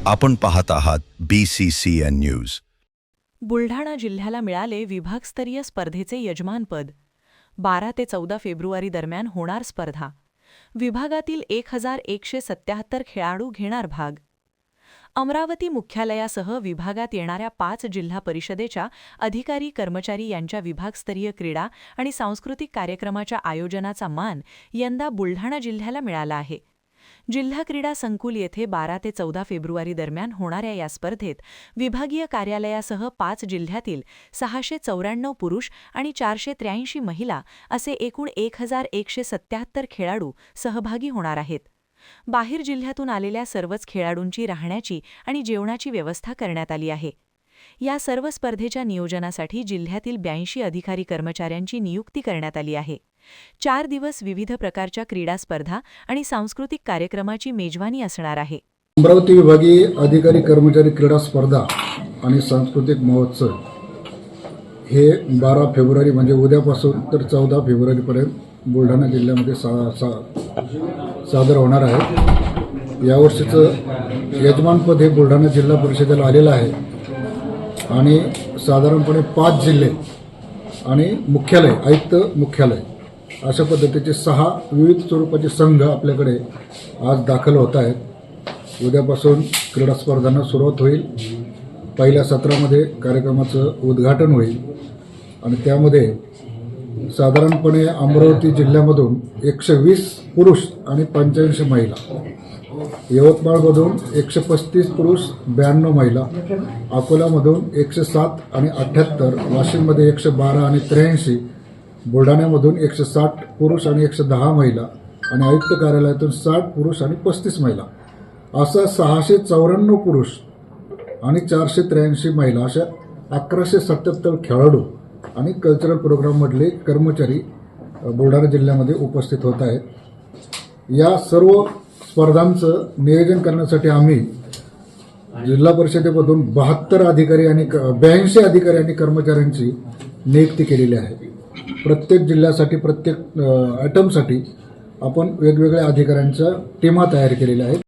आपण पाहत आहात BCCN न्यूज। बुलढाणा जिल्ह्याला मिळाले विभागस्तरीय स्पर्धेचे यजमानपद। 12 ते 14 फेब्रुवारी दरम्यान होणार स्पर्धा। विभागातील 1177 खेळाडू घेणार भाग। अमरावती मुख्यालयासह विभागात येणाऱ्या 5 जिल्हा परिषदेच्या अधिकारी कर्मचारी यांच्या विभागस्तरीय क्रीडा आणि सांस्कृतिक कार्यक्रमाच्या आयोजनाचा मान यंदा बुलढाणा जिल्ह्याला मिळाला आहे। जिल्हा क्रीडा संकुल येथे 12 ते 14 फेब्रुवारी दरम्यान होणाऱ्या या स्पर्धेत विभागीय कार्यालयासह 5 जिल्ह्यातील 694 पुरुष आणि 483 महिला असे एकूण 1177 खेळाडू सहभागी होणार आहेत। बाहेर जिल्ह्यातून आलेल्या सर्वच खेळाडूंची राहण्याची आणि जेवणाची व्यवस्था करण्यात आली आहे। या सर्व स्पर्धेच्या नियोजनासाठी जिल्ह्यातील 82 अधिकारी कर्मचाऱ्यांची नियुक्ती करण्यात आली आहे। 4 दिवस विविध प्रकारच्या क्रीडा स्पर्धा आणि सांस्कृतिक कार्यक्रमाची मेजवानी असणार आहे। अमरावती विभागीय अधिकारी कर्मचारी क्रीडा स्पर्धा आणि सांस्कृतिक महोत्सव हे 12 फेब्रुवारी म्हणजे उद्यापासून तर 14 फेब्रुवारीपर्यंत बुलढाणा जिल्ह्यामध्ये सादर होणार आहे। यावर्षीचं यजमानपद हे बुलढाणा जिल्हा परिषदेला आलेलं आहे आणि साधारणपणे 5 जिल्हे आणि मुख्यालय आयुक्त मुख्यालय अशा पद्धतीचे 6 विविध स्वरूपाचे संघ आपल्याकडे आज दाखल होत आहेत। उद्यापासून क्रीडा स्पर्धांना सुरुवात होईल। पहिल्या सत्रामध्ये कार्यक्रमाचं उद्घाटन होईल आणि त्यामध्ये साधारणपणे अमरावती जिल्ह्यामधून 120 पुरुष आणि 85 महिला, यवतमाळमधून 135 पुरुष 92 महिला, अकोल्यामधून 107 आणि 78, वाशिममध्ये 112 आणि 83, बुलढाण्यामधून 160 पुरुष आणि 110 महिला आणि आयुक्त कार्यालयातून 60 पुरुष आणि 35 महिला असं 694 पुरुष आणि 483 महिला अशा 1177 खेळाडू आणि कल्चरल प्रोग्राममधले कर्मचारी बुलढाणा जिल्ह्यामध्ये उपस्थित होत आहेत। या सर्व स्पर्धांचं नियोजन करण्यासाठी आम्ही जिल्हा परिषदेमधून 72 अधिकारी आणि 82 अधिकारी आणि कर्मचाऱ्यांची नियुक्ती केलेली आहे। प्रत्येक जिल्ह्यासाठी प्रत्येक आयटमसाठी आपण वेगवेगळ्या अधिकाऱ्यांच्या टीमा तयार केलेल्या आहेत।